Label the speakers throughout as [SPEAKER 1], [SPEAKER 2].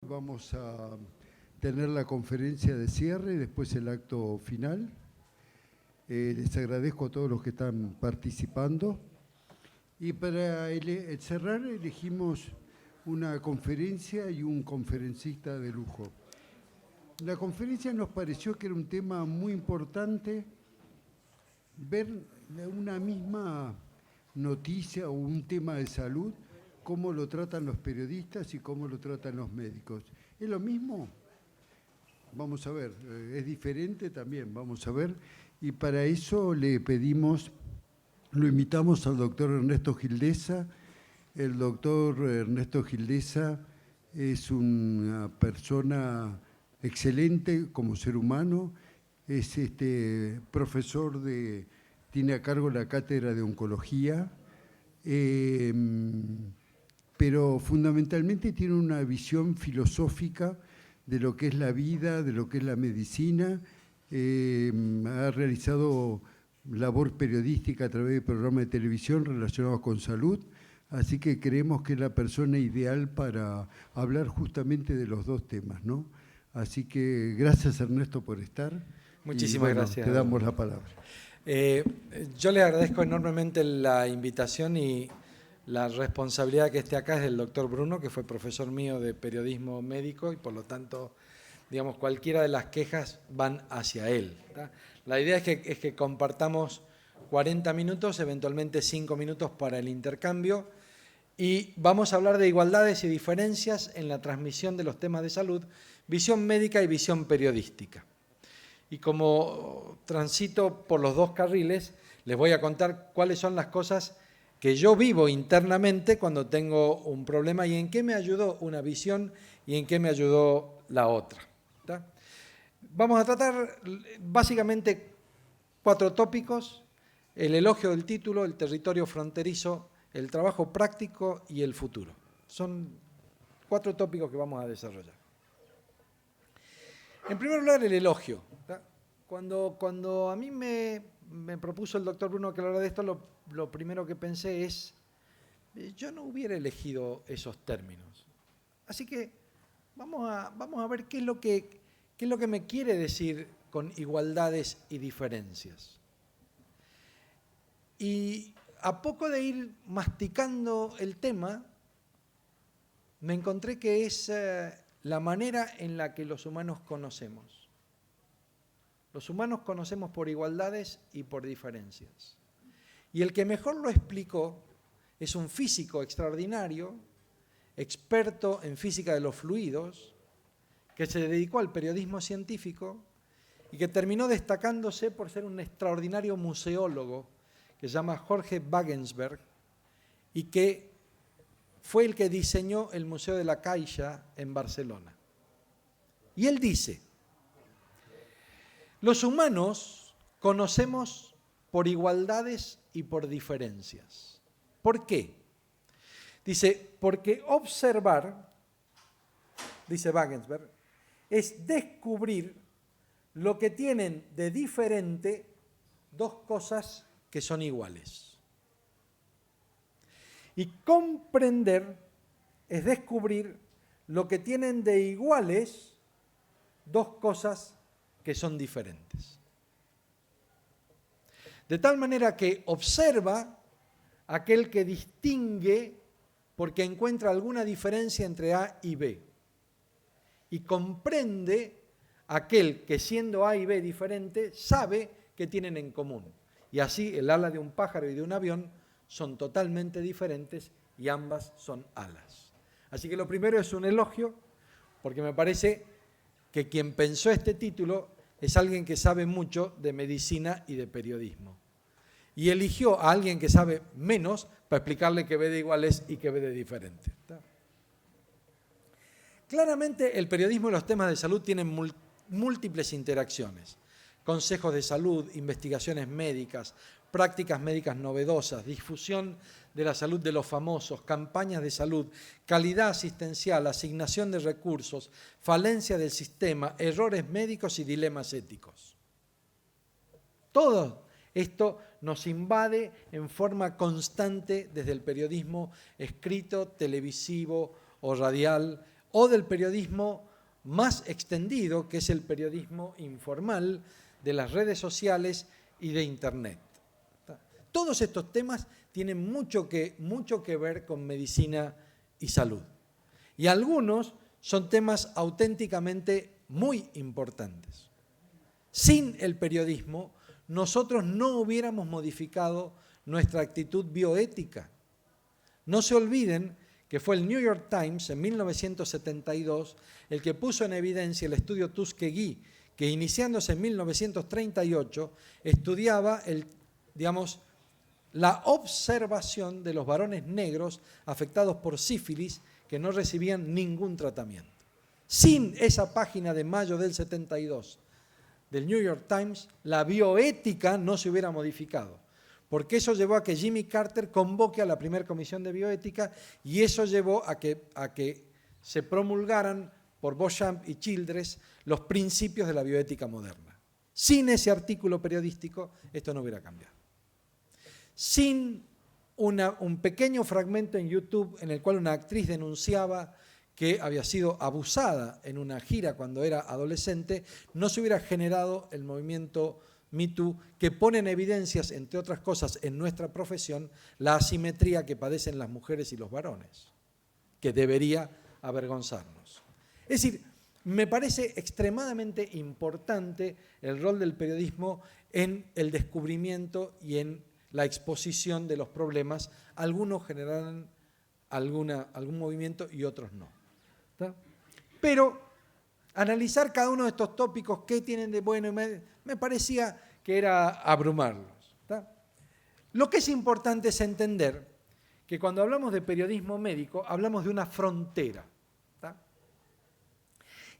[SPEAKER 1] vamos a tener la conferencia de cierre y después el acto final. Les agradezco a todos los que están participando. Y para cerrar elegimos una conferencia y un conferencista de lujo. La conferencia nos pareció que era un tema muy importante, ver una misma noticia o un tema de salud, cómo lo tratan los periodistas y cómo lo tratan los médicos. ¿Es lo mismo? Vamos a ver. ¿Es diferente también? Vamos a ver. Y para eso le pedimos, lo invitamos al doctor Ernesto Gildesa. El doctor Ernesto Gildesa es una persona excelente como ser humano, es profesor tiene a cargo la cátedra de oncología, pero fundamentalmente tiene una visión filosófica de lo que es la vida, de lo que es la medicina. Ha realizado labor periodística a través de programas de televisión relacionados con salud, así que creemos que es la persona ideal para hablar justamente de los dos temas, ¿no? Así que gracias, Ernesto, por estar.
[SPEAKER 2] Muchísimas gracias.
[SPEAKER 1] Te damos la palabra.
[SPEAKER 2] Yo le agradezco enormemente la invitación y la responsabilidad que esté acá es del doctor Bruno, que fue profesor mío de periodismo médico y por lo tanto, digamos, cualquiera de las quejas van hacia él, ¿tá? La idea es que compartamos 40 minutos, eventualmente 5 minutos para el intercambio y vamos a hablar de igualdades y diferencias en la transmisión de los temas de salud, visión médica y visión periodística. Y como transito por los dos carriles, les voy a contar cuáles son las cosas que yo vivo internamente cuando tengo un problema y en qué me ayudó una visión y en qué me ayudó la otra, ¿tá? Vamos a tratar básicamente 4 tópicos: el elogio del título, el territorio fronterizo, el trabajo práctico y el futuro. Son 4 tópicos que vamos a desarrollar. En primer lugar, el elogio, ¿tá? Cuando a mí me propuso el doctor Bruno que hablara de esto, lo primero que pensé es, yo no hubiera elegido esos términos. Así que vamos a ver qué es lo que me quiere decir con igualdades y diferencias. Y a poco de ir masticando el tema, me encontré que es la manera en la que los humanos conocemos. Los humanos conocemos por igualdades y por diferencias. Y el que mejor lo explicó es un físico extraordinario, experto en física de los fluidos, que se dedicó al periodismo científico y que terminó destacándose por ser un extraordinario museólogo que se llama Jorge Wagensberg y que fue el que diseñó el Museo de la Caixa en Barcelona. Y él dice, los humanos conocemos por igualdades y por diferencias. ¿Por qué? Dice, porque observar, dice Wagensberg, es descubrir lo que tienen de diferente 2 cosas que son iguales. Y comprender es descubrir lo que tienen de iguales 2 cosas que son diferentes. De tal manera que observa aquel que distingue porque encuentra alguna diferencia entre A y B. Y comprende aquel que siendo A y B diferente sabe que tienen en común. Y así el ala de un pájaro y de un avión son totalmente diferentes y ambas son alas. Así que lo primero es un elogio, porque me parece que quien pensó este título es alguien que sabe mucho de medicina y de periodismo. Y eligió a alguien que sabe menos para explicarle que ve de iguales y que ve de diferentes. Claramente el periodismo y los temas de salud tienen múltiples interacciones. Consejos de salud, investigaciones médicas, prácticas médicas novedosas, difusión de la salud de los famosos, campañas de salud, calidad asistencial, asignación de recursos, falencia del sistema, errores médicos y dilemas éticos. Todo esto nos invade en forma constante desde el periodismo escrito, televisivo o radial o del periodismo más extendido, que es el periodismo informal de las redes sociales y de Internet. Todos estos temas tienen mucho que ver con medicina y salud. Y algunos son temas auténticamente muy importantes. Sin el periodismo, nosotros no hubiéramos modificado nuestra actitud bioética. No se olviden que fue el New York Times en 1972 el que puso en evidencia el estudio Tuskegee, que iniciándose en 1938 estudiaba la observación de los varones negros afectados por sífilis que no recibían ningún tratamiento. Sin esa página de mayo del 72 del New York Times, la bioética no se hubiera modificado, porque eso llevó a que Jimmy Carter convoque a la primera comisión de bioética y eso llevó a que se promulgaran por Beauchamp y Childress los principios de la bioética moderna. Sin ese artículo periodístico, esto no hubiera cambiado. Sin un pequeño fragmento en YouTube en el cual una actriz denunciaba que había sido abusada en una gira cuando era adolescente, no se hubiera generado el movimiento Me Too, que pone en evidencias, entre otras cosas, en nuestra profesión, la asimetría que padecen las mujeres y los varones, que debería avergonzarnos. Es decir, me parece extremadamente importante el rol del periodismo en el descubrimiento y en la exposición de los problemas. Algunos generarán algún movimiento y otros no. ¿Está? Pero analizar cada uno de estos tópicos, qué tienen de bueno, me parecía que era abrumarlos. ¿Está? Lo que es importante es entender que cuando hablamos de periodismo médico, hablamos de una frontera. ¿Está?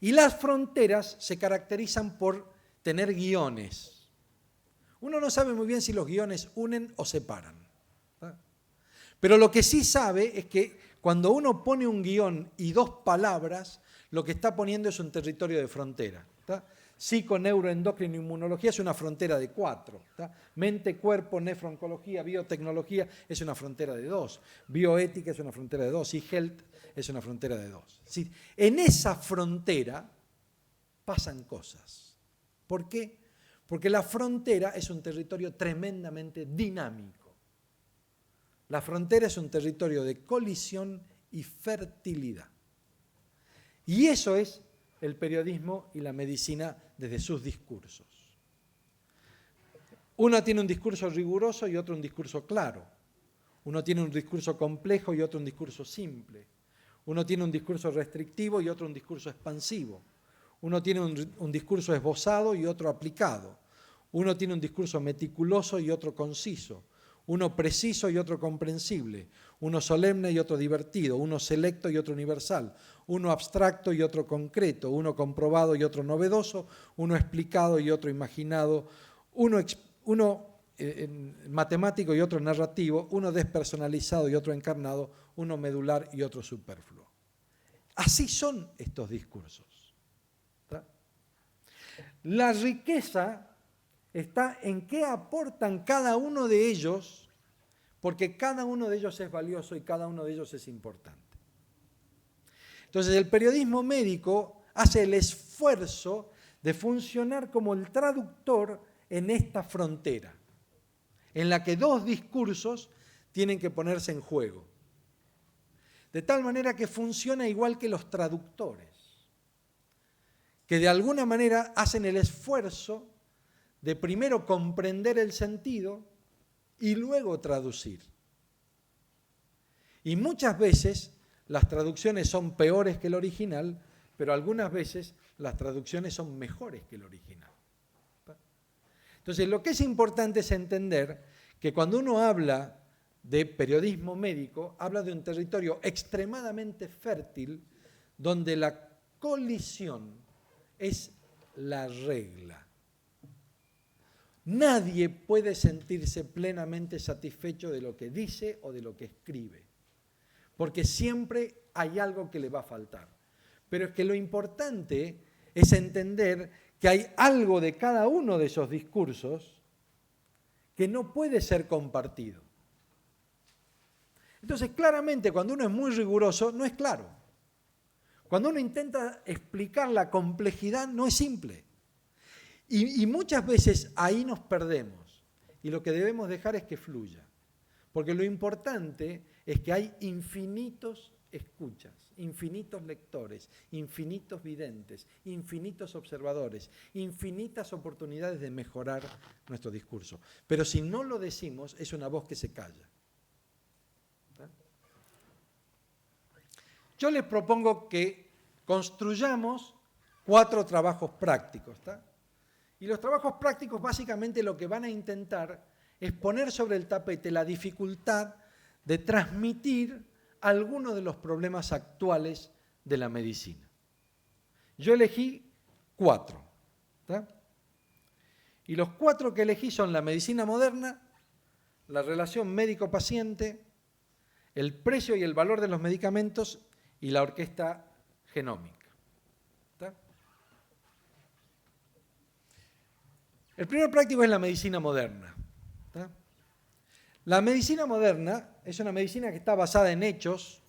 [SPEAKER 2] Y las fronteras se caracterizan por tener guiones. Uno no sabe muy bien si los guiones unen o separan. ¿Está? Pero lo que sí sabe es que cuando uno pone un guión y dos palabras, lo que está poniendo es un territorio de frontera. ¿Está? Psico, neuroendocrino, inmunología es una frontera de 4. ¿Está? Mente, cuerpo, nefroncología, biotecnología es una frontera de 2. Bioética es una frontera de 2. Y health es una frontera de 2. ¿Sí? En esa frontera pasan cosas. ¿Por qué? Porque la frontera es un territorio tremendamente dinámico. La frontera es un territorio de colisión y fertilidad. Y eso es el periodismo y la medicina desde sus discursos. Uno tiene un discurso riguroso y otro un discurso claro. Uno tiene un discurso complejo y otro un discurso simple. Uno tiene un discurso restrictivo y otro un discurso expansivo. Uno tiene un discurso esbozado y otro aplicado. Uno tiene un discurso meticuloso y otro conciso. Uno preciso y otro comprensible, uno solemne y otro divertido, uno selecto y otro universal, uno abstracto y otro concreto, uno comprobado y otro novedoso, uno explicado y otro imaginado, uno matemático y otro narrativo, uno despersonalizado y otro encarnado, uno medular y otro superfluo. Así son estos discursos. ¿Está? La riqueza está en qué aportan cada uno de ellos, porque cada uno de ellos es valioso y cada uno de ellos es importante. Entonces, el periodismo médico hace el esfuerzo de funcionar como el traductor en esta frontera, en la que dos discursos tienen que ponerse en juego. De tal manera que funciona igual que los traductores, que de alguna manera hacen el esfuerzo de primero comprender el sentido y luego traducir. Y muchas veces las traducciones son peores que el original, pero algunas veces las traducciones son mejores que el original. Entonces, lo que es importante es entender que cuando uno habla de periodismo médico, habla de un territorio extremadamente fértil donde la colisión es la regla. Nadie puede sentirse plenamente satisfecho de lo que dice o de lo que escribe, porque siempre hay algo que le va a faltar. Pero es que lo importante es entender que hay algo de cada uno de esos discursos que no puede ser compartido. Entonces, claramente, cuando uno es muy riguroso, no es claro. Cuando uno intenta explicar la complejidad, no es simple. Y muchas veces ahí nos perdemos. Y lo que debemos dejar es que fluya. Porque lo importante es que hay infinitos escuchas, infinitos lectores, infinitos videntes, infinitos observadores, infinitas oportunidades de mejorar nuestro discurso. Pero si no lo decimos, es una voz que se calla. Yo les propongo que construyamos 4 trabajos prácticos. ¿Está? Y los trabajos prácticos básicamente lo que van a intentar es poner sobre el tapete la dificultad de transmitir algunos de los problemas actuales de la medicina. Yo elegí 4. ¿Está? Y los 4 que elegí son la medicina moderna, la relación médico-paciente, el precio y el valor de los medicamentos y la orquesta genómica. ¿Está? El primer práctico es la medicina moderna. ¿Está? La medicina moderna es una medicina que está basada en hechos,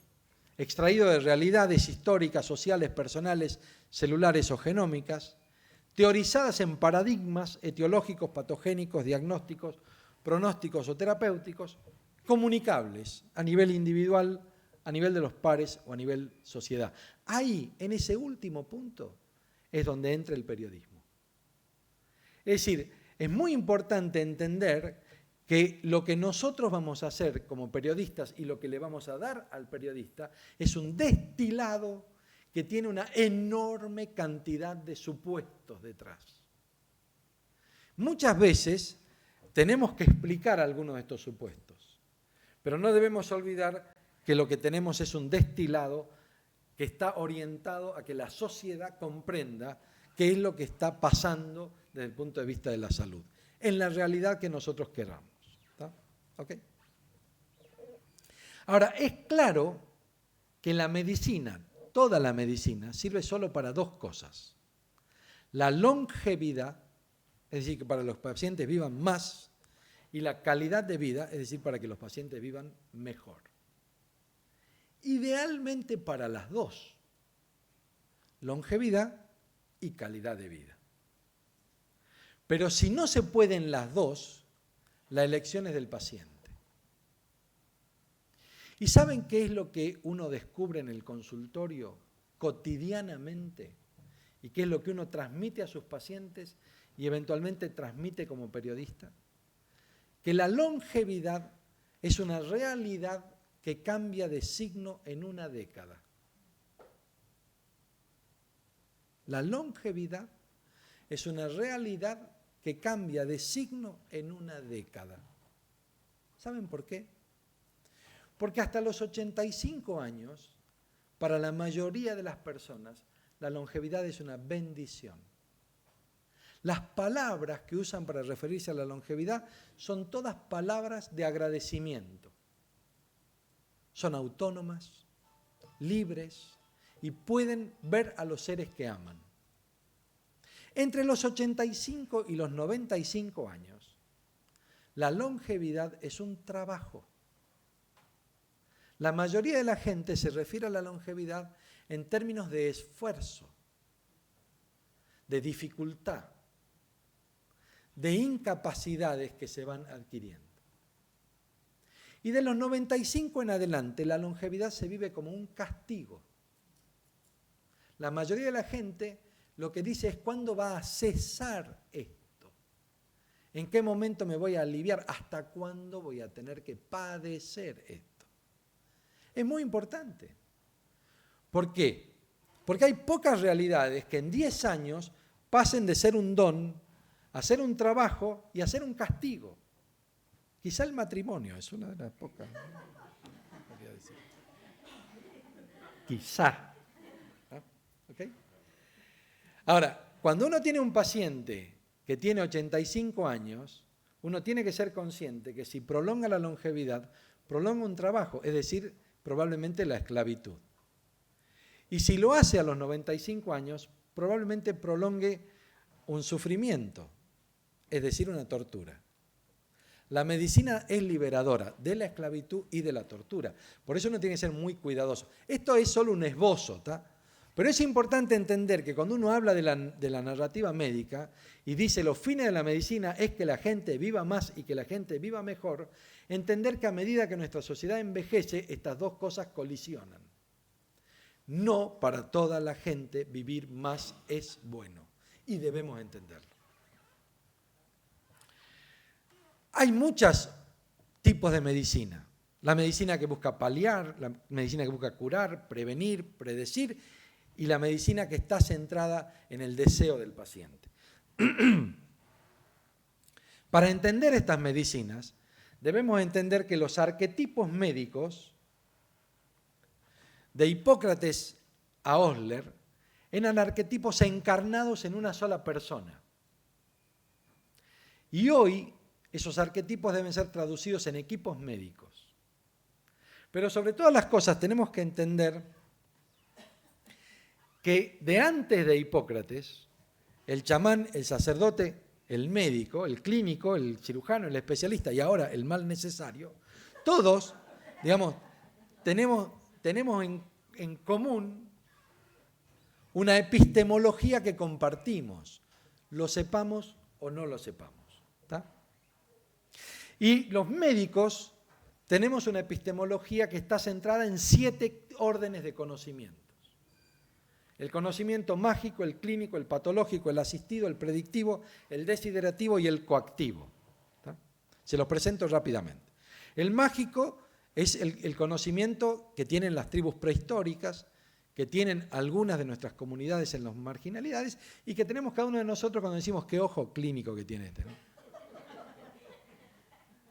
[SPEAKER 2] extraídos de realidades históricas, sociales, personales, celulares o genómicas, teorizadas en paradigmas etiológicos, patogénicos, diagnósticos, pronósticos o terapéuticos, comunicables a nivel individual, a nivel de los pares o a nivel sociedad. Ahí, en ese último punto, es donde entra el periodismo. Es decir, es muy importante entender que lo que nosotros vamos a hacer como periodistas y lo que le vamos a dar al periodista es un destilado que tiene una enorme cantidad de supuestos detrás. Muchas veces tenemos que explicar algunos de estos supuestos, pero no debemos olvidar que lo que tenemos es un destilado que está orientado a que la sociedad comprenda qué es lo que está pasando desde el punto de vista de la salud, en la realidad que nosotros queramos. ¿Está? ¿Okay? Ahora, es claro que la medicina, toda la medicina, sirve solo para 2 cosas. La longevidad, es decir, que para los pacientes vivan más, y la calidad de vida, es decir, para que los pacientes vivan mejor. Idealmente para las 2, longevidad y calidad de vida. Pero si no se pueden las 2, la elección es del paciente. ¿Y saben qué es lo que uno descubre en el consultorio cotidianamente? ¿Y qué es lo que uno transmite a sus pacientes y eventualmente transmite como periodista? Que la longevidad es una realidad que cambia de signo en una década. La longevidad es una realidad que cambia de signo en una década. ¿Saben por qué? Porque hasta los 85 años, para la mayoría de las personas, la longevidad es una bendición. Las palabras que usan para referirse a la longevidad son todas palabras de agradecimiento. Son autónomas, libres y pueden ver a los seres que aman. Entre los 85 y los 95 años, la longevidad es un trabajo. La mayoría de la gente se refiere a la longevidad en términos de esfuerzo, de dificultad, de incapacidades que se van adquiriendo. Y de los 95 en adelante, la longevidad se vive como un castigo. La mayoría de la gente lo que dice es ¿cuándo va a cesar esto? ¿En qué momento me voy a aliviar? ¿Hasta cuándo voy a tener que padecer esto? Es muy importante. ¿Por qué? Porque hay pocas realidades que en 10 años pasen de ser un don a ser un trabajo y a ser un castigo. Quizá el matrimonio es una de las pocas. Podría decir. Quizá. ¿Okay? Ahora, cuando uno tiene un paciente que tiene 85 años, uno tiene que ser consciente que si prolonga la longevidad, prolonga un trabajo, es decir, probablemente la esclavitud. Y si lo hace a los 95 años, probablemente prolongue un sufrimiento, es decir, una tortura. La medicina es liberadora de la esclavitud y de la tortura. Por eso uno tiene que ser muy cuidadoso. Esto es solo un esbozo, ¿tá? Pero es importante entender que cuando uno habla de la narrativa médica y dice los fines de la medicina es que la gente viva más y que la gente viva mejor, entender que a medida que nuestra sociedad envejece, estas dos cosas colisionan. No para toda la gente vivir más es bueno y debemos entenderlo. Hay muchos tipos de medicina. La medicina que busca paliar, la medicina que busca curar, prevenir, predecir y la medicina que está centrada en el deseo del paciente. Para entender estas medicinas, debemos entender que los arquetipos médicos, de Hipócrates a Osler, eran arquetipos encarnados en una sola persona. Y hoy esos arquetipos deben ser traducidos en equipos médicos. Pero sobre todas las cosas tenemos que entender que de antes de Hipócrates, el chamán, el sacerdote, el médico, el clínico, el cirujano, el especialista y ahora el mal necesario, todos, digamos, tenemos en común una epistemología que compartimos, lo sepamos o no lo sepamos. ¿Está? Y los médicos tenemos una epistemología que está centrada en 7 órdenes de conocimientos. El conocimiento mágico, el clínico, el patológico, el asistido, el predictivo, el desiderativo y el coactivo. ¿Está? Se los presento rápidamente. El mágico es el conocimiento que tienen las tribus prehistóricas, que tienen algunas de nuestras comunidades en las marginalidades y que tenemos cada uno de nosotros cuando decimos qué ojo clínico que tiene este, ¿no?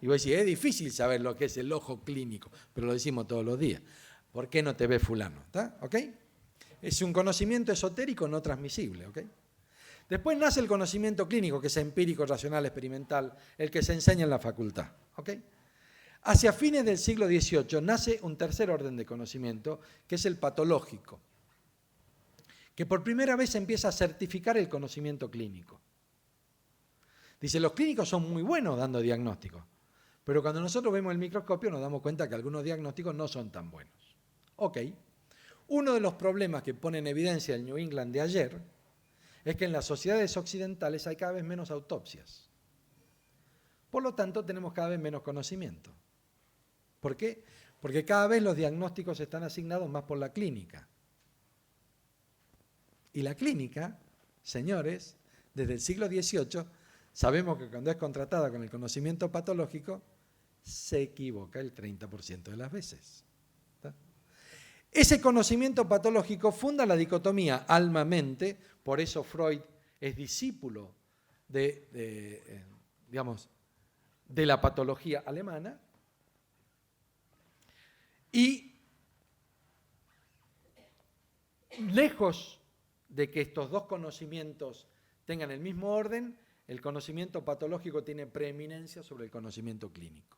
[SPEAKER 2] Y voy a decir, es difícil saber lo que es el ojo clínico, pero lo decimos todos los días. ¿Por qué no te ve fulano? ¿Está? ¿Ok? Es un conocimiento esotérico no transmisible. ¿Ok? Después nace el conocimiento clínico, que es empírico, racional, experimental, el que se enseña en la facultad. ¿Ok? Hacia fines del siglo XVIII nace un tercer orden de conocimiento, que es el patológico, que por primera vez empieza a certificar el conocimiento clínico. Dice, los clínicos son muy buenos dando diagnósticos, pero cuando nosotros vemos el microscopio nos damos cuenta que algunos diagnósticos no son tan buenos. Ok, uno de los problemas que pone en evidencia el New England de ayer es que en las sociedades occidentales hay cada vez menos autopsias. Por lo tanto, tenemos cada vez menos conocimiento. ¿Por qué? Porque cada vez los diagnósticos están asignados más por la clínica. Y la clínica, señores, desde el siglo XVIII, sabemos que cuando es contratada con el conocimiento patológico, se equivoca el 30% de las veces. ¿Está? Ese conocimiento patológico funda la dicotomía alma-mente, por eso Freud es discípulo de la patología alemana, y lejos de que estos dos conocimientos tengan el mismo orden, el conocimiento patológico tiene preeminencia sobre el conocimiento clínico.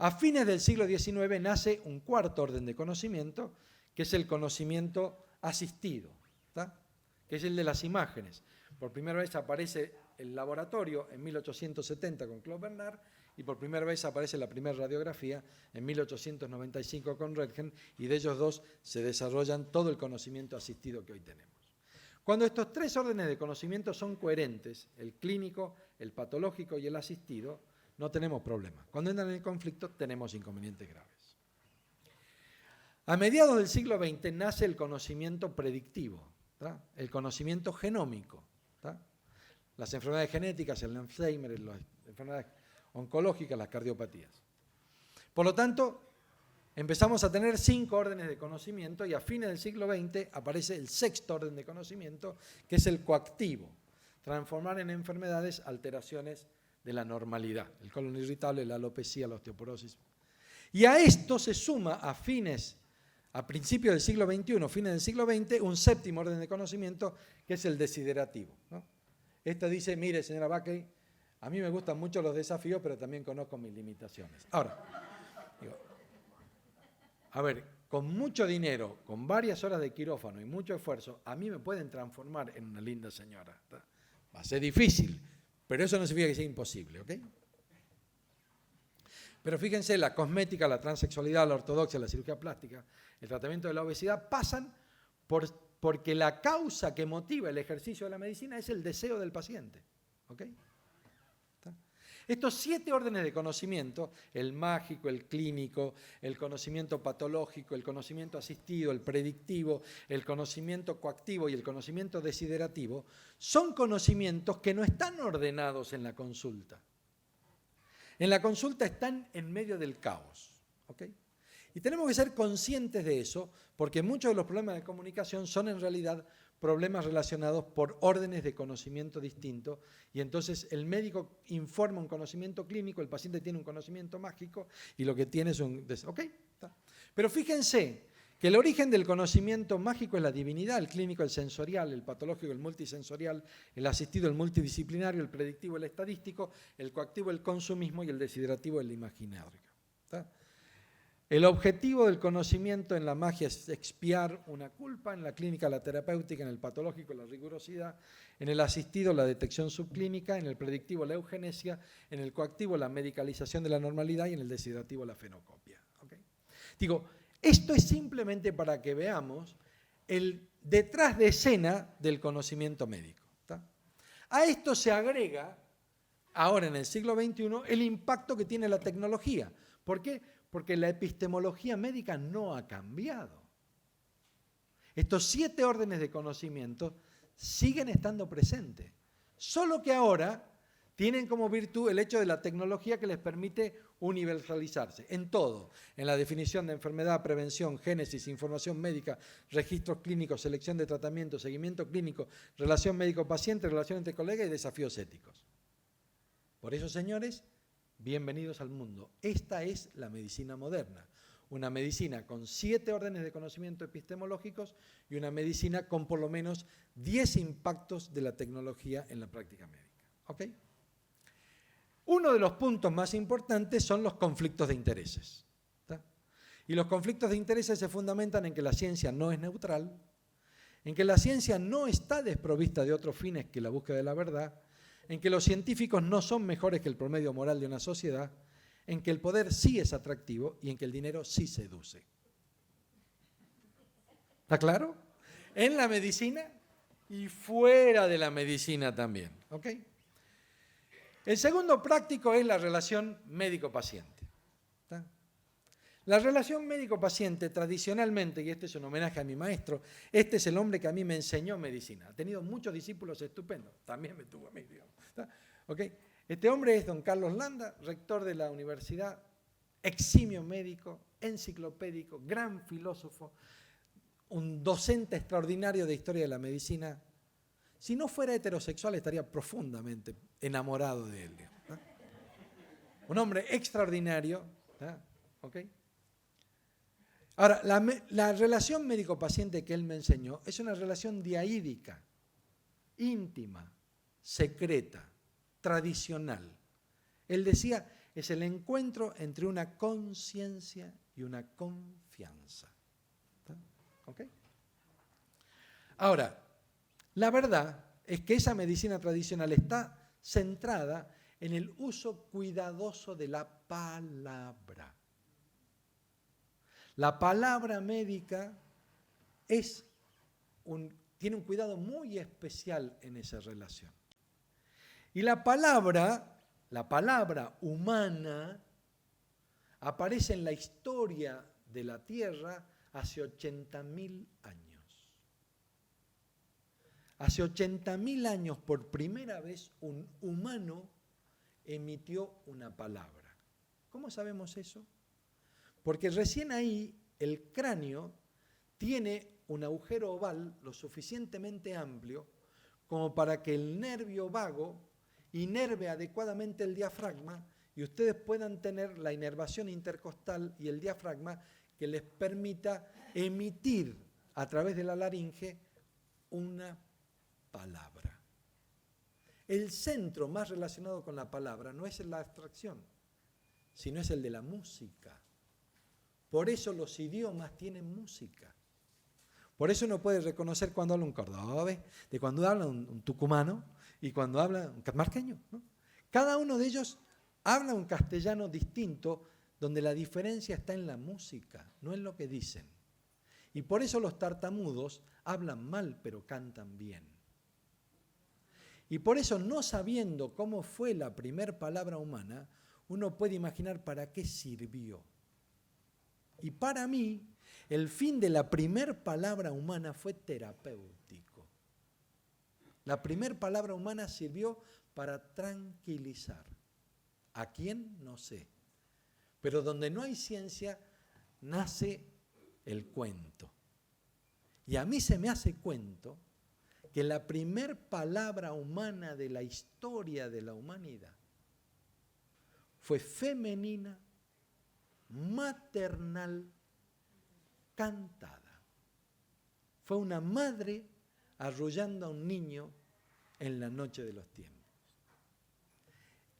[SPEAKER 2] A fines del siglo XIX nace un cuarto orden de conocimiento, que es el conocimiento asistido, ¿está? Que es el de las imágenes. Por primera vez aparece el laboratorio en 1870 con Claude Bernard y por primera vez aparece la primera radiografía en 1895 con Röntgen y de ellos dos se desarrollan todo el conocimiento asistido que hoy tenemos. Cuando estos 3 órdenes de conocimiento son coherentes, el clínico, el patológico y el asistido, no tenemos problemas. Cuando entran en conflicto tenemos inconvenientes graves. A mediados del siglo XX nace el conocimiento predictivo, ¿tá? El conocimiento genómico, ¿tá? Las enfermedades genéticas, el Alzheimer, las enfermedades oncológicas, las cardiopatías. Por lo tanto, empezamos a tener 5 órdenes de conocimiento y a fines del siglo XX aparece el 6º orden de conocimiento, que es el coactivo, transformar en enfermedades alteraciones de la normalidad, el colon irritable, la alopecia, la osteoporosis. Y a esto se suma a principios del siglo XXI, fines del siglo XX, un 7º orden de conocimiento, que es el desiderativo, ¿no? Esto dice, mire, señora Backey, a mí me gustan mucho los desafíos, pero también conozco mis limitaciones. Ahora, con mucho dinero, con varias horas de quirófano y mucho esfuerzo, a mí me pueden transformar en una linda señora. ¿Está? Va a ser difícil, pero eso no significa que sea imposible, ¿ok? Pero fíjense, la cosmética, la transexualidad, la ortodoxia, la cirugía plástica, el tratamiento de la obesidad pasan porque la causa que motiva el ejercicio de la medicina es el deseo del paciente. ¿Ok? Estos 7 órdenes de conocimiento, el mágico, el clínico, el conocimiento patológico, el conocimiento asistido, el predictivo, el conocimiento coactivo y el conocimiento desiderativo, son conocimientos que no están ordenados en la consulta. En la consulta están en medio del caos. ¿Ok? Y tenemos que ser conscientes de eso, porque muchos de los problemas de comunicación son en realidad problemas relacionados por órdenes de conocimiento distintos, y entonces el médico informa un conocimiento clínico, el paciente tiene un conocimiento mágico, y lo que tiene es un... ¿Ok? ¿Está? Pero fíjense que el origen del conocimiento mágico es la divinidad, el clínico el sensorial, el patológico el multisensorial, el asistido el multidisciplinario, el predictivo el estadístico, el coactivo el consumismo y el desiderativo el imaginario. ¿Está? El objetivo del conocimiento en la magia es expiar una culpa, en la clínica la terapéutica, en el patológico la rigurosidad, en el asistido la detección subclínica, en el predictivo la eugenesia, en el coactivo la medicalización de la normalidad y en el desiderativo la fenocopia. ¿Okay? Digo, esto es simplemente para que veamos el detrás de escena del conocimiento médico. ¿Tá? A esto se agrega, ahora en el siglo XXI, el impacto que tiene la tecnología. ¿Por qué? Porque la epistemología médica no ha cambiado. Estos 7 órdenes de conocimiento siguen estando presentes, solo que ahora tienen como virtud el hecho de la tecnología que les permite universalizarse en todo, en la definición de enfermedad, prevención, génesis, información médica, registros clínicos, selección de tratamiento, seguimiento clínico, relación médico-paciente, relación entre colegas y desafíos éticos. Por eso, señores, bienvenidos al mundo. Esta es la medicina moderna. Una medicina con 7 órdenes de conocimiento epistemológicos y una medicina con por lo menos 10 impactos de la tecnología en la práctica médica. ¿Ok? Uno de los puntos más importantes son los conflictos de intereses. ¿Tá? Y los conflictos de intereses se fundamentan en que la ciencia no es neutral, en que la ciencia no está desprovista de otros fines que la búsqueda de la verdad, en que los científicos no son mejores que el promedio moral de una sociedad, en que el poder sí es atractivo y en que el dinero sí seduce. ¿Está claro? En la medicina y fuera de la medicina también. ¿Ok? El segundo práctico es la relación médico-paciente. ¿Está? La relación médico-paciente tradicionalmente, y este es un homenaje a mi maestro, este es el hombre que a mí me enseñó medicina. Ha tenido muchos discípulos estupendos, también me tuvo a mí, digamos. ¿Okay? Este hombre es don Carlos Landa, rector de la universidad, eximio médico, enciclopédico, gran filósofo, un docente extraordinario de historia de la medicina. Si no fuera heterosexual estaría profundamente enamorado de él. ¿No? Un hombre extraordinario. ¿Okay? Ahora, la relación médico-paciente que él me enseñó es una relación diaídica, íntima, secreta, tradicional. Él decía, es el encuentro entre una conciencia y una confianza. ¿Okay? Ahora, la verdad es que esa medicina tradicional está centrada en el uso cuidadoso de la palabra. La palabra médica tiene un cuidado muy especial en esa relación. Y la palabra humana aparece en la historia de la Tierra hace 80.000 años. Hace 80.000 años, por primera vez, un humano emitió una palabra. ¿Cómo sabemos eso? Porque recién ahí el cráneo tiene un agujero oval lo suficientemente amplio como para que el nervio vago inerve adecuadamente el diafragma y ustedes puedan tener la inervación intercostal y el diafragma que les permita emitir a través de la laringe una palabra. El centro más relacionado con la palabra no es la abstracción, sino es el de la música. Por eso los idiomas tienen música. Por eso uno puede reconocer cuando habla un cordobés, de cuando habla un tucumano y cuando habla un catamarqueño, ¿no? Cada uno de ellos habla un castellano distinto, donde la diferencia está en la música, no en lo que dicen. Y por eso los tartamudos hablan mal pero cantan bien. Y por eso, no sabiendo cómo fue la primer palabra humana, uno puede imaginar para qué sirvió. Y para mí, el fin de la primer palabra humana fue terapéutico. La primer palabra humana sirvió para tranquilizar. ¿A quién? No sé. Pero donde no hay ciencia, nace el cuento. Y a mí se me hace cuento que la primer palabra humana de la historia de la humanidad fue femenina, maternal, cantada. Fue una madre arrullando a un niño en la noche de los tiempos.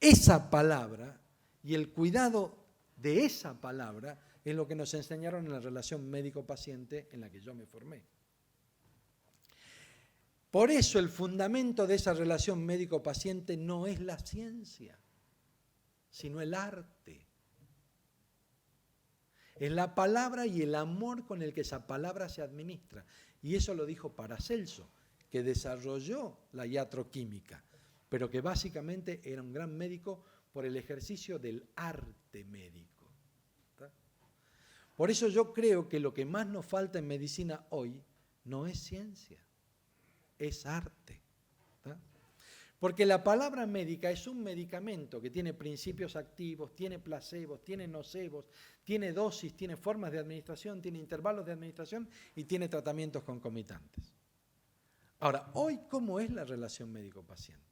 [SPEAKER 2] Esa palabra y el cuidado de esa palabra es lo que nos enseñaron en la relación médico-paciente en la que yo me formé. Por eso el fundamento de esa relación médico-paciente no es la ciencia, sino el arte. Es la palabra y el amor con el que esa palabra se administra. Y eso lo dijo Paracelso, que desarrolló la iatroquímica, pero que básicamente era un gran médico por el ejercicio del arte médico. ¿Está? Por eso yo creo que lo que más nos falta en medicina hoy no es ciencia, es arte. ¿Está? Porque la palabra médica es un medicamento que tiene principios activos, tiene placebos, tiene nocebos, tiene dosis, tiene formas de administración, tiene intervalos de administración y tiene tratamientos concomitantes. Ahora, hoy, ¿cómo es la relación médico-paciente?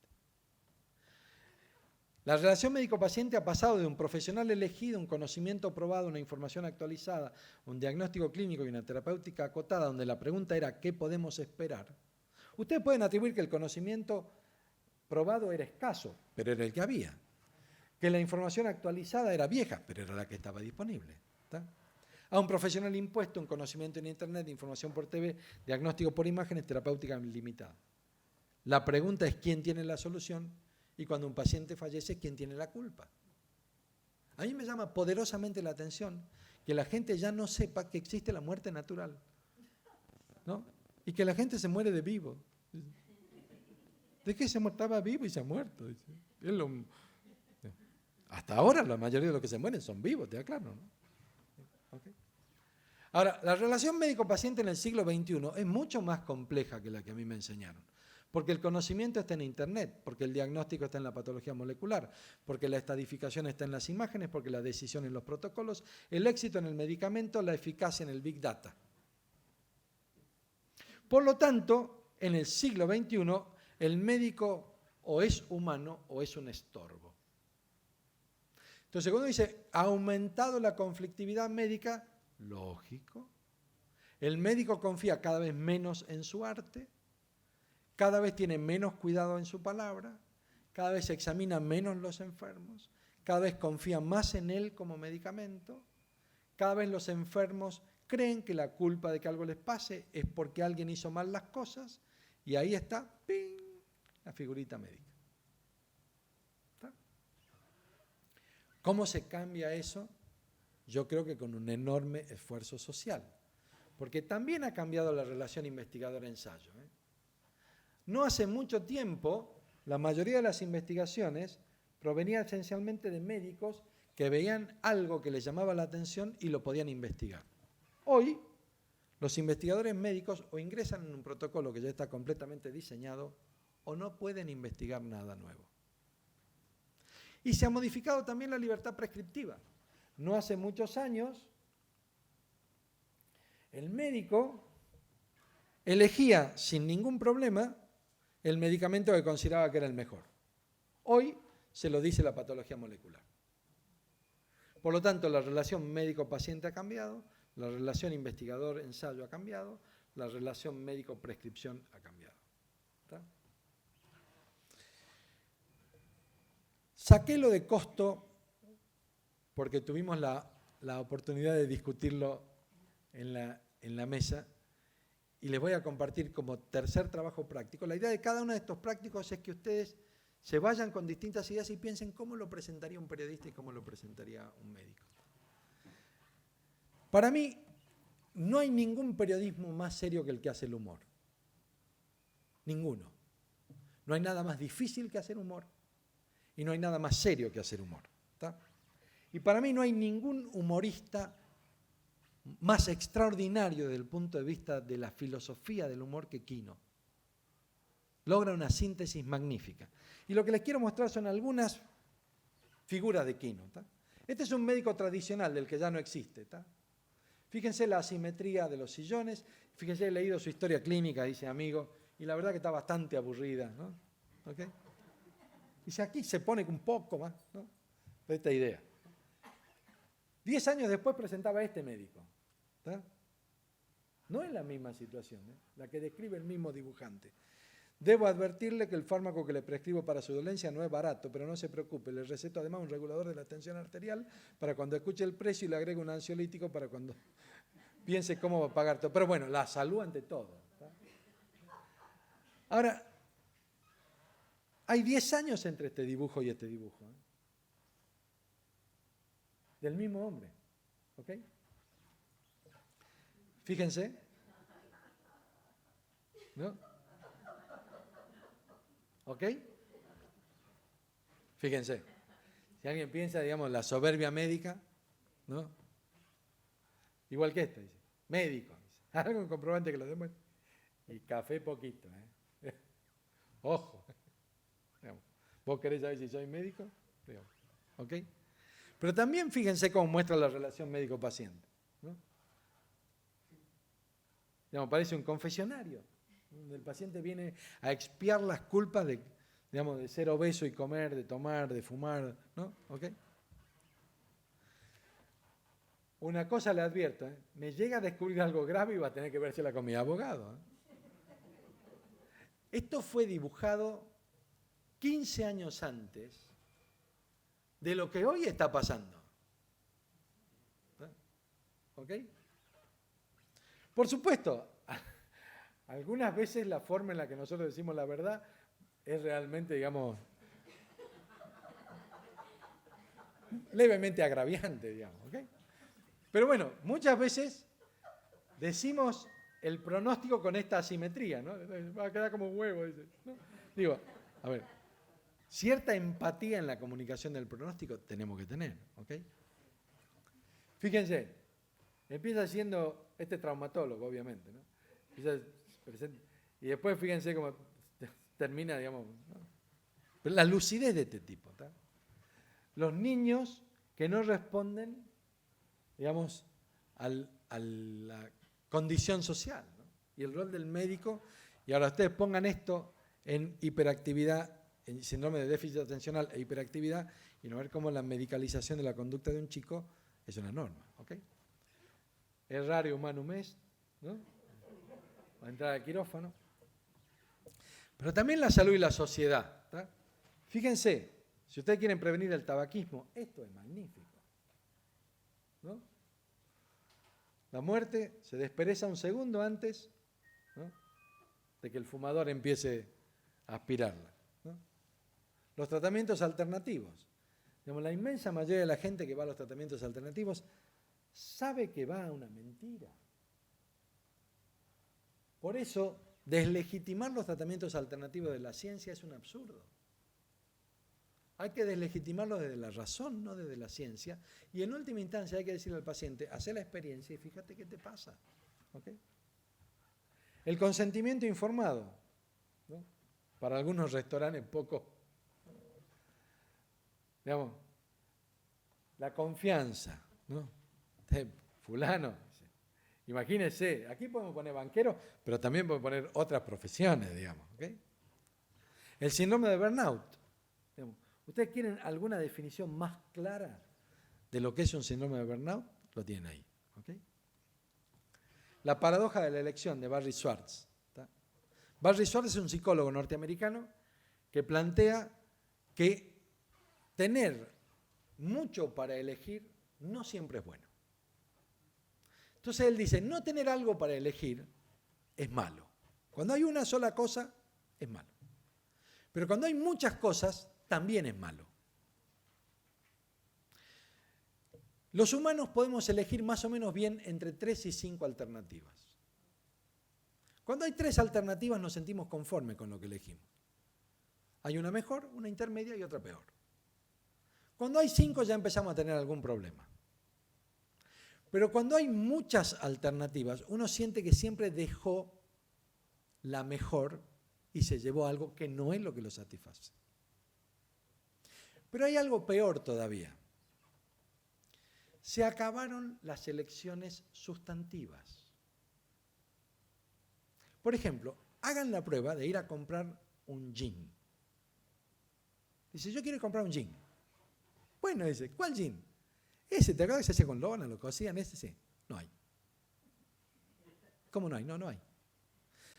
[SPEAKER 2] La relación médico-paciente ha pasado de un profesional elegido, un conocimiento probado, una información actualizada, un diagnóstico clínico y una terapéutica acotada, donde la pregunta era ¿qué podemos esperar? Ustedes pueden atribuir que el conocimiento probado era escaso, pero era el que había. Que la información actualizada era vieja, pero era la que estaba disponible. ¿Está? A un profesional impuesto un conocimiento en Internet, información por TV, diagnóstico por imágenes, terapéutica limitada. La pregunta es ¿quién tiene la solución? Y cuando un paciente fallece, ¿quién tiene la culpa? A mí me llama poderosamente la atención que la gente ya no sepa que existe la muerte natural, ¿no? Y que la gente se muere de vivo. ¿De qué se muere? Estaba vivo y se ha muerto. Hasta ahora la mayoría de los que se mueren son vivos, te aclaro, ¿no? ¿Okay? Ahora, la relación médico-paciente en el siglo XXI es mucho más compleja que la que a mí me enseñaron. Porque el conocimiento está en Internet, porque el diagnóstico está en la patología molecular, porque la estadificación está en las imágenes, porque la decisión en los protocolos, el éxito en el medicamento, la eficacia en el Big Data. Por lo tanto, en el siglo XXI, el médico o es humano o es un estorbo. Entonces, cuando dice, ¿ha aumentado la conflictividad médica? Lógico. El médico confía cada vez menos en su arte, cada vez tiene menos cuidado en su palabra, cada vez se examina menos los enfermos, cada vez confía más en él como medicamento, cada vez los enfermos creen que la culpa de que algo les pase es porque alguien hizo mal las cosas y ahí está, ¡ping!, la figurita médica. ¿Está? ¿Cómo se cambia eso? Yo creo que con un enorme esfuerzo social, porque también ha cambiado la relación investigador-ensayo. No hace mucho tiempo, la mayoría de las investigaciones provenían esencialmente de médicos que veían algo que les llamaba la atención y lo podían investigar. Hoy, los investigadores médicos o ingresan en un protocolo que ya está completamente diseñado o no pueden investigar nada nuevo. Y se ha modificado también la libertad prescriptiva. No hace muchos años, el médico elegía sin ningún problema el medicamento que consideraba que era el mejor. Hoy se lo dice la patología molecular. Por lo tanto, la relación médico-paciente ha cambiado, la relación investigador-ensayo ha cambiado, la relación médico-prescripción ha cambiado. ¿Está? Saqué lo de costo porque tuvimos la oportunidad de discutirlo en la mesa y les voy a compartir como tercer trabajo práctico. La idea de cada uno de estos prácticos es que ustedes se vayan con distintas ideas y piensen cómo lo presentaría un periodista y cómo lo presentaría un médico. Para mí, no hay ningún periodismo más serio que el que hace el humor. Ninguno. No hay nada más difícil que hacer humor y no hay nada más serio que hacer humor. ¿Está? Y para mí no hay ningún humorista más extraordinario desde el punto de vista de la filosofía del humor que Quino. Logra una síntesis magnífica. Y lo que les quiero mostrar son algunas figuras de Quino. ¿Está? Este es un médico tradicional del que ya no existe. ¿Está? Fíjense la asimetría de los sillones, fíjense, he leído su historia clínica, dice amigo, y la verdad que está bastante aburrida, ¿no? ¿Okay? Dice, aquí se pone un poco más, ¿no? De esta idea. 10 años después presentaba este médico. ¿Está? No es la misma situación, la que describe el mismo dibujante. Debo advertirle que el fármaco que le prescribo para su dolencia no es barato, pero no se preocupe, le receto además un regulador de la tensión arterial para cuando escuche el precio y le agrego un ansiolítico para cuando piense cómo va a pagar todo. Pero bueno, la salud ante todo. ¿Está? Ahora, hay 10 años entre este dibujo y este dibujo. Del mismo hombre. ¿Ok? Fíjense. ¿No? ¿Ok? Fíjense. Si alguien piensa, digamos, la soberbia médica, ¿no? Igual que esta, dice. Médico. Dice. Algo comprobante que lo demuestre. Y café poquito. Ojo. Digamos, ¿vos querés saber si soy médico? Digamos. ¿Ok? Pero también fíjense cómo muestra la relación médico-paciente. ¿No? Digamos, parece un confesionario, donde el paciente viene a expiar las culpas de, digamos, de ser obeso y comer, de tomar, de fumar, ¿no? ¿Ok? Una cosa le advierto, me llega a descubrir algo grave y va a tener que vérsela con mi abogado. Esto fue dibujado 15 años antes de lo que hoy está pasando. ¿Ok? Por supuesto, algunas veces la forma en la que nosotros decimos la verdad es realmente, digamos, levemente agraviante, digamos. ¿Ok? Pero bueno, muchas veces decimos el pronóstico con esta asimetría, ¿no? Va a quedar como un huevo, dice, ¿no? Digo, a ver, cierta empatía en la comunicación del pronóstico tenemos que tener, ¿ok? Fíjense, empieza siendo este traumatólogo, obviamente, ¿no? Y después fíjense cómo termina, digamos, ¿no? Pero la lucidez de este tipo, ¿tá? Los niños que no responden, digamos, a la condición social, ¿no? Y el rol del médico, y ahora ustedes pongan esto en hiperactividad, en síndrome de déficit atencional e hiperactividad, y no ver cómo la medicalización de la conducta de un chico es una norma, ¿ok? Errare humanum est, ¿no? Va a entrar al quirófano. Pero también la salud y la sociedad, ¿tá? Fíjense, si ustedes quieren prevenir el tabaquismo, esto es magnífico, ¿no? La muerte se despereza un segundo antes, ¿no?, de que el fumador empiece a aspirarla, ¿no? Los tratamientos alternativos. Digamos, la inmensa mayoría de la gente que va a los tratamientos alternativos sabe que va a una mentira. Por eso, deslegitimar los tratamientos alternativos de la ciencia es un absurdo. Hay que deslegitimarlos desde la razón, no desde la ciencia. Y en última instancia hay que decirle al paciente, haz la experiencia y fíjate qué te pasa. ¿Okay? El consentimiento informado, ¿no? Para algunos restaurantes poco, digamos, la confianza, ¿no? Fulano, imagínense, aquí podemos poner banqueros, pero también podemos poner otras profesiones, digamos. ¿Okay? El síndrome de burnout. Digamos, ¿ustedes quieren alguna definición más clara de lo que es un síndrome de burnout? Lo tienen ahí. ¿Okay? La paradoja de la elección de Barry Schwartz. ¿Tá? Barry Schwartz es un psicólogo norteamericano que plantea que tener mucho para elegir no siempre es bueno. Entonces él dice, no tener algo para elegir es malo. Cuando hay una sola cosa, es malo. Pero cuando hay muchas cosas, también es malo. Los humanos podemos elegir más o menos bien entre 3 y 5 alternativas. Cuando hay 3 alternativas nos sentimos conformes con lo que elegimos. Hay una mejor, una intermedia y otra peor. Cuando hay 5 ya empezamos a tener algún problema. Pero cuando hay muchas alternativas, uno siente que siempre dejó la mejor y se llevó algo que no es lo que lo satisface. Pero hay algo peor todavía. Se acabaron las elecciones sustantivas. Por ejemplo, hagan la prueba de ir a comprar un jean. Dice, yo quiero comprar un jean. Bueno, dice, ¿cuál jean? Ese, ¿te acuerdas que se hacía con lona, lo cosían? Ese sí. No hay. ¿Cómo no hay? No hay.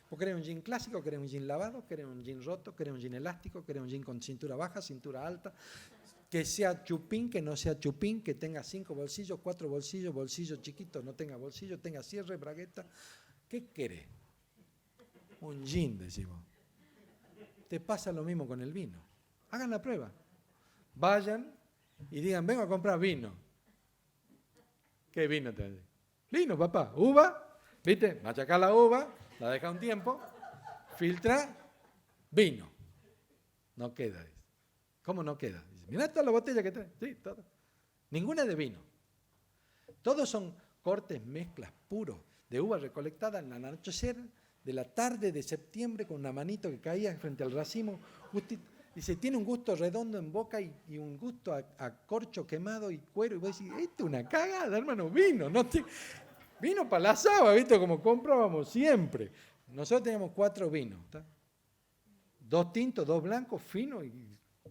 [SPEAKER 2] ¿Vos querés un jean clásico, querés un jean lavado, querés un jean roto, querés un jean elástico, querés un jean con cintura baja, cintura alta, que sea chupín, que no sea chupín, que tenga 5 bolsillos, 4 bolsillos, bolsillo chiquito, no tenga bolsillo, tenga cierre, bragueta? ¿Qué querés? Un jean, decimos. Te pasa lo mismo con el vino. Hagan la prueba. Vayan y digan, vengo a comprar vino. ¿Qué vino te dice? Vino, papá. Uva, ¿viste? Machaca la uva, la deja un tiempo, filtra, vino. No queda. Dice. ¿Cómo no queda? Dice, mirá toda la botella que trae. Sí, todo. Ninguna de vino. Todos son cortes, mezclas puros de uva recolectada en el anochecer de la tarde de septiembre con una manito que caía frente al racimo. Dice, tiene un gusto redondo en boca y un gusto a corcho quemado y cuero. Y vos decís, esto es una cagada, hermano, vino. Vino para la asada, ¿viste? Como comprábamos siempre. Nosotros teníamos 4 vinos. ¿Tá? 2 tintos, 2 blancos, finos y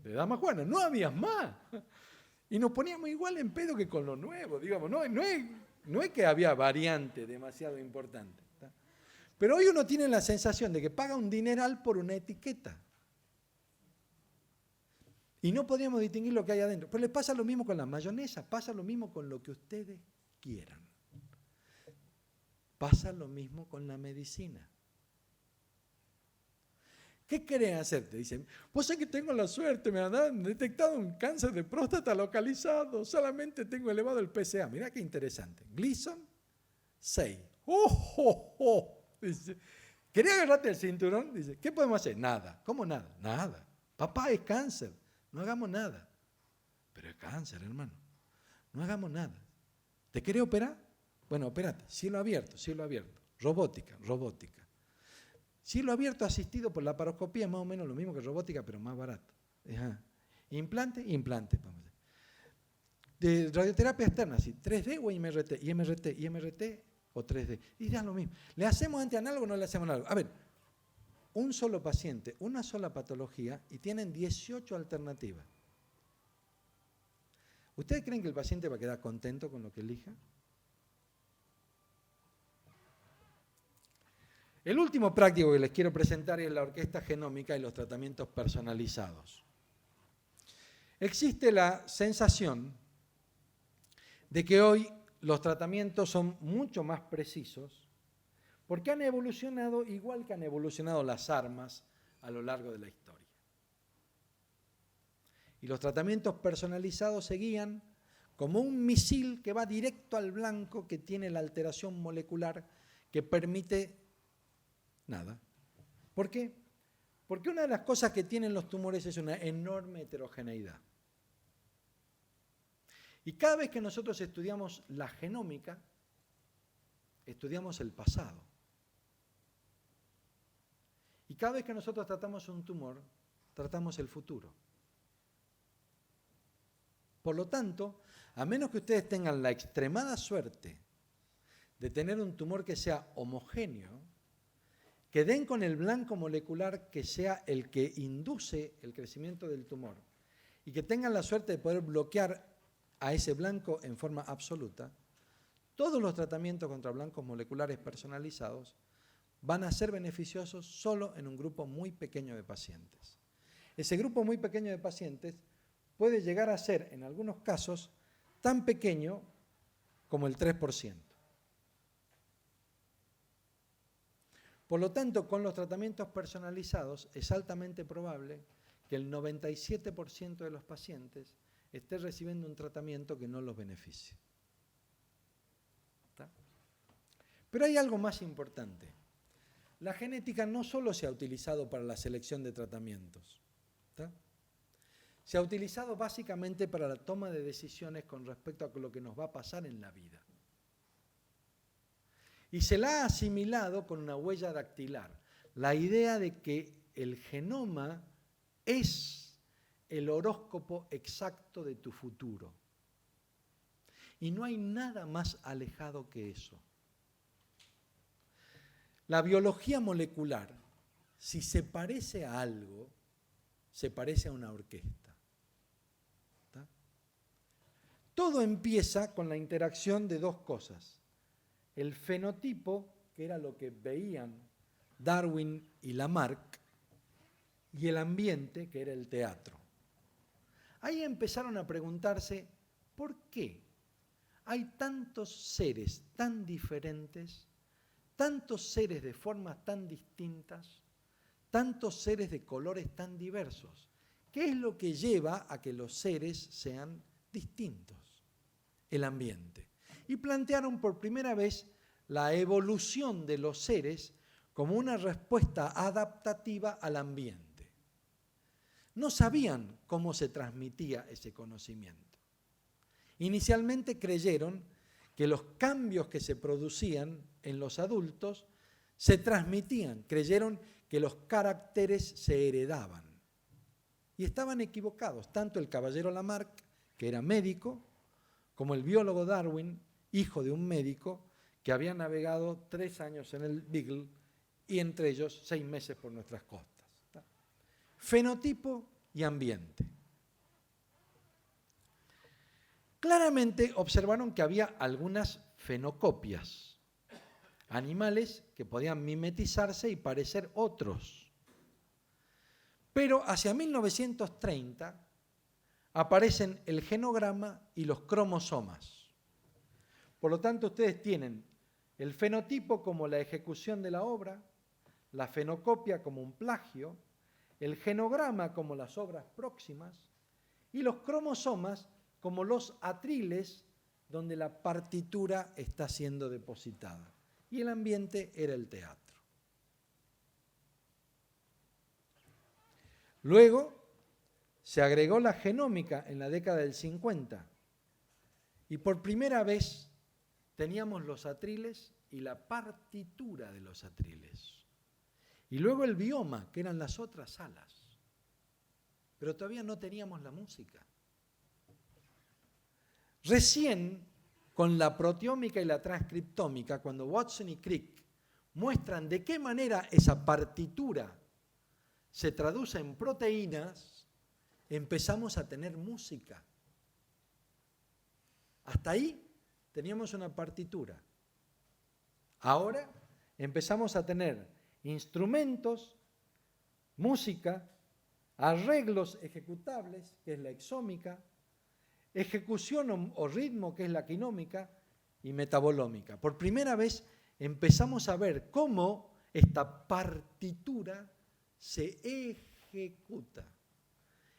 [SPEAKER 2] de dama Juana. No había más. Y nos poníamos igual en pedo que con lo nuevo, digamos. No es que había variante demasiado importante. ¿Tá? Pero hoy uno tiene la sensación de que paga un dineral por una etiqueta. Y no podríamos distinguir lo que hay adentro. Pero les pasa lo mismo con la mayonesa, pasa lo mismo con lo que ustedes quieran. Pasa lo mismo con la medicina. ¿Qué quieren hacer? Te dicen, vos sabés que tengo la suerte, me han detectado un cáncer de próstata localizado, solamente tengo elevado el PSA. Mirá qué interesante. Gleason 6. Dice, ¿quería agarrarte el cinturón? Dice, ¿qué podemos hacer? Nada. ¿Cómo nada? Nada. Papá, es cáncer. No hagamos nada. Pero es cáncer, hermano. No hagamos nada. ¿Te querés operar? Bueno, operate. Cielo abierto, cielo abierto. Robótica, robótica. Cielo abierto asistido por la laparoscopía es más o menos lo mismo que robótica, pero más barato. Ajá. Implante, implante. De radioterapia externa, ¿sí? 3D o IMRT, IMRT o 3D. Y ya lo mismo. ¿Le hacemos antianálogo o no le hacemos análogo? A ver, un solo paciente, una sola patología y tienen 18 alternativas. ¿Ustedes creen que el paciente va a quedar contento con lo que elija? El último práctico que les quiero presentar es la orquesta genómica y los tratamientos personalizados. Existe la sensación de que hoy los tratamientos son mucho más precisos porque han evolucionado igual que han evolucionado las armas a lo largo de la historia. Y los tratamientos personalizados seguían como un misil que va directo al blanco que tiene la alteración molecular que permite nada. ¿Por qué? Porque una de las cosas que tienen los tumores es una enorme heterogeneidad. Y cada vez que nosotros estudiamos la genómica, estudiamos el pasado. Y cada vez que nosotros tratamos un tumor, tratamos el futuro. Por lo tanto, a menos que ustedes tengan la extremada suerte de tener un tumor que sea homogéneo, que den con el blanco molecular que sea el que induce el crecimiento del tumor y que tengan la suerte de poder bloquear a ese blanco en forma absoluta, todos los tratamientos contra blancos moleculares personalizados van a ser beneficiosos solo en un grupo muy pequeño de pacientes. Ese grupo muy pequeño de pacientes puede llegar a ser, en algunos casos, tan pequeño como el 3%. Por lo tanto, con los tratamientos personalizados es altamente probable que el 97% de los pacientes esté recibiendo un tratamiento que no los beneficie. Pero hay algo más importante. La genética no solo se ha utilizado para la selección de tratamientos, ¿tá? Se ha utilizado básicamente para la toma de decisiones con respecto a lo que nos va a pasar en la vida. Y se la ha asimilado con una huella dactilar, la idea de que el genoma es el horóscopo exacto de tu futuro. Y no hay nada más alejado que eso. La biología molecular, si se parece a algo, se parece a una orquesta. ¿Tá? Todo empieza con la interacción de dos cosas. El fenotipo, que era lo que veían Darwin y Lamarck, y el ambiente, que era el teatro. Ahí empezaron a preguntarse, ¿por qué hay tantos seres tan diferentes, tantos seres de formas tan distintas, tantos seres de colores tan diversos? ¿Qué es lo que lleva a que los seres sean distintos? El ambiente. Y plantearon por primera vez la evolución de los seres como una respuesta adaptativa al ambiente. No sabían cómo se transmitía ese conocimiento. Inicialmente creyeron que los cambios que se producían en los adultos se transmitían, creyeron que los caracteres se heredaban. Y estaban equivocados, tanto el caballero Lamarck, que era médico, como el biólogo Darwin, hijo de un médico, que había navegado 3 años en el Beagle y entre ellos 6 meses por nuestras costas. Fenotipo y ambiente. Claramente observaron que había algunas fenocopias, animales que podían mimetizarse y parecer otros. Pero hacia 1930 aparecen el genograma y los cromosomas. Por lo tanto, ustedes tienen el fenotipo como la ejecución de la obra, la fenocopia como un plagio, el genograma como las obras próximas y los cromosomas como los atriles donde la partitura está siendo depositada. Y el ambiente era el teatro. Luego se agregó la genómica en la década del 50 y por primera vez teníamos los atriles y la partitura de los atriles. Y luego el bioma, que eran las otras alas. Pero todavía no teníamos la música. Recién, con la proteómica y la transcriptómica, cuando Watson y Crick muestran de qué manera esa partitura se traduce en proteínas, empezamos a tener música. Hasta ahí teníamos una partitura. Ahora empezamos a tener instrumentos, música, arreglos ejecutables, que es la exómica, ejecución o ritmo, que es la quinómica, y metabolómica. Por primera vez empezamos a ver cómo esta partitura se ejecuta.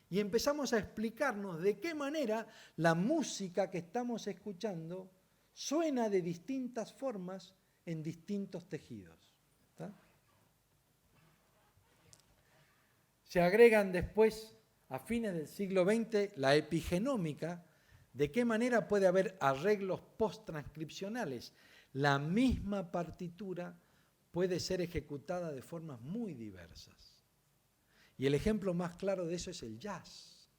[SPEAKER 2] Y empezamos a explicarnos de qué manera la música que estamos escuchando suena de distintas formas en distintos tejidos. ¿Está? Se agregan después, a fines del siglo XX, la epigenómica, de qué manera puede haber arreglos post-transcripcionales. La misma partitura puede ser ejecutada de formas muy diversas. Y el ejemplo más claro de eso es el jazz.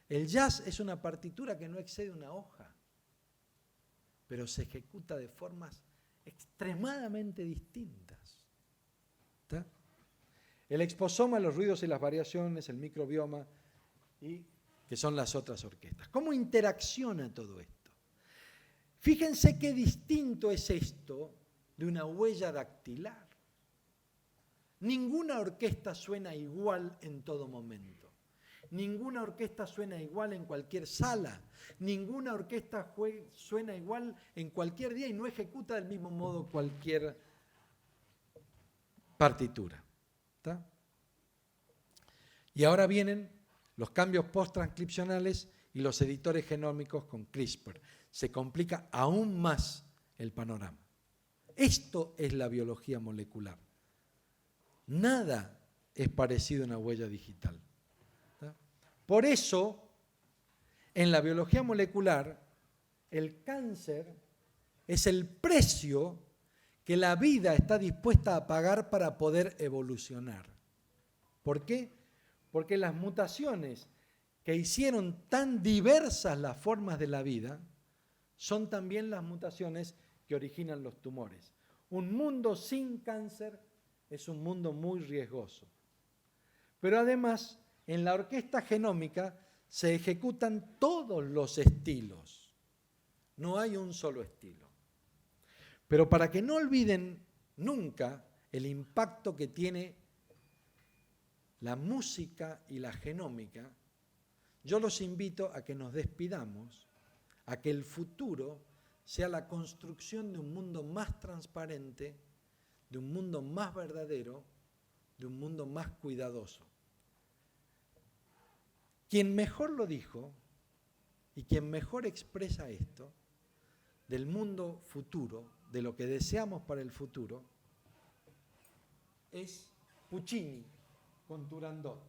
[SPEAKER 2] El jazz es una partitura que no excede una hoja, pero se ejecuta de formas extremadamente distintas. ¿Está? El exposoma, los ruidos y las variaciones, el microbioma, y que son las otras orquestas. ¿Cómo interacciona todo esto? Fíjense qué distinto es esto de una huella dactilar. Ninguna orquesta suena igual en todo momento. Ninguna orquesta suena igual en cualquier sala. Ninguna orquesta suena igual en cualquier día y no ejecuta del mismo modo cualquier partitura. ¿Está? Y ahora vienen los cambios post-transcripcionales y los editores genómicos con CRISPR. Se complica aún más el panorama. Esto es la biología molecular. Nada es parecido a una huella digital. ¿Tá? Por eso, en la biología molecular, el cáncer es el precio que la vida está dispuesta a pagar para poder evolucionar. ¿Por qué? Porque las mutaciones que hicieron tan diversas las formas de la vida son también las mutaciones que originan los tumores. Un mundo sin cáncer es un mundo muy riesgoso. Pero además, en la orquesta genómica se ejecutan todos los estilos. No hay un solo estilo. Pero para que no olviden nunca el impacto que tiene la música y la genómica, yo los invito a que nos despidamos, a que el futuro sea la construcción de un mundo más transparente, de un mundo más verdadero, de un mundo más cuidadoso. Quien mejor lo dijo y quien mejor expresa esto del mundo futuro, de lo que deseamos para el futuro, es Puccini con Turandot.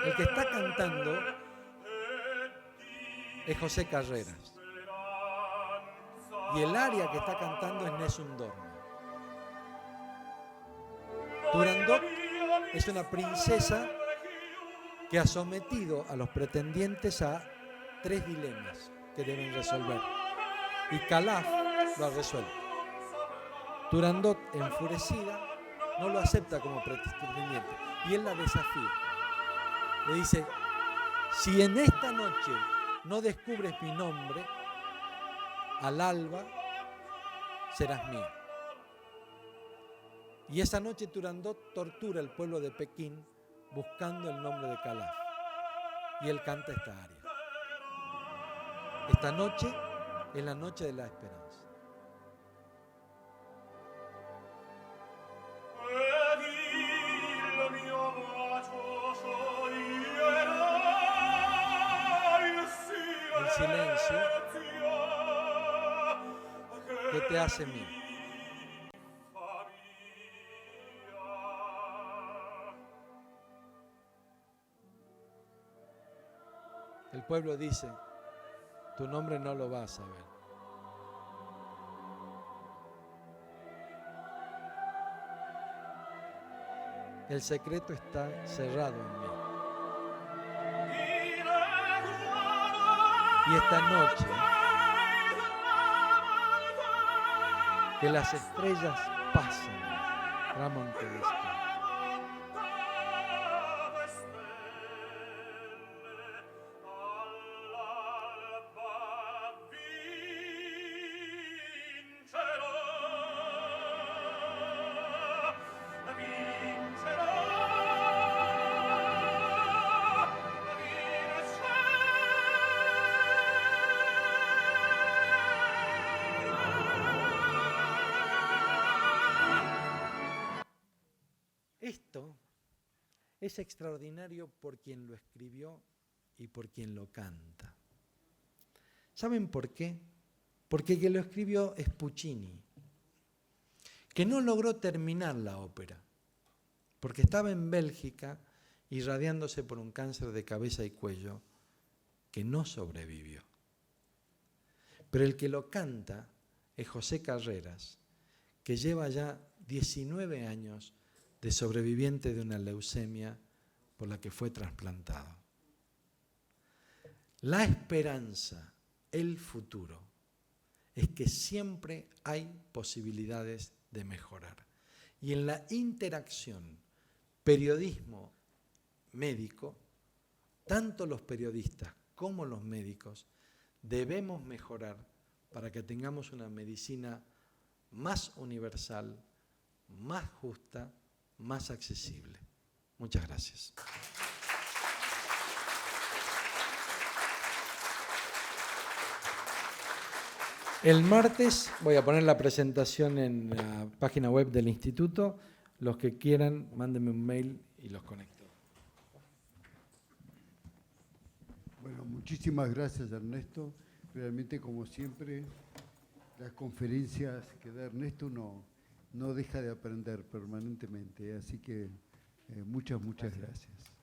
[SPEAKER 2] El que está cantando es José Carreras. Y el aria que está cantando es Nessun Dorma. Turandot es una princesa que ha sometido a los pretendientes a 3 dilemas que deben resolver. Y Calaf lo ha resuelto. Turandot, enfurecida, no lo acepta como pretendiente. Y él la desafía. Le dice, si en esta noche no descubres mi nombre, al alba serás mío. Y esa noche Turandot tortura al pueblo de Pekín buscando el nombre de Calaf. Y él canta esta aria. Esta noche es la noche de la esperanza. El silencio que te hace mío. El pueblo dice, tu nombre no lo vas a saber. El secreto está cerrado en mí. Y esta noche, que las estrellas pasen, Ramón Tedesco. Esto es extraordinario por quien lo escribió y por quien lo canta. ¿Saben por qué? Porque quien lo escribió es Puccini, que no logró terminar la ópera, porque estaba en Bélgica irradiándose por un cáncer de cabeza y cuello que no sobrevivió. Pero el que lo canta es José Carreras, que lleva ya 19 años de sobreviviente de una leucemia por la que fue trasplantado. La esperanza, el futuro, es que siempre hay posibilidades de mejorar. Y en la interacción periodismo-médico, tanto los periodistas como los médicos debemos mejorar para que tengamos una medicina más universal, más justa, más accesible. Muchas gracias. El martes voy a poner la presentación en la página web del instituto. Los que quieran, mándenme un mail y los conecto.
[SPEAKER 1] Bueno, muchísimas gracias, Ernesto. Realmente, como siempre, las conferencias que da Ernesto no deja de aprender permanentemente. Así que muchas gracias.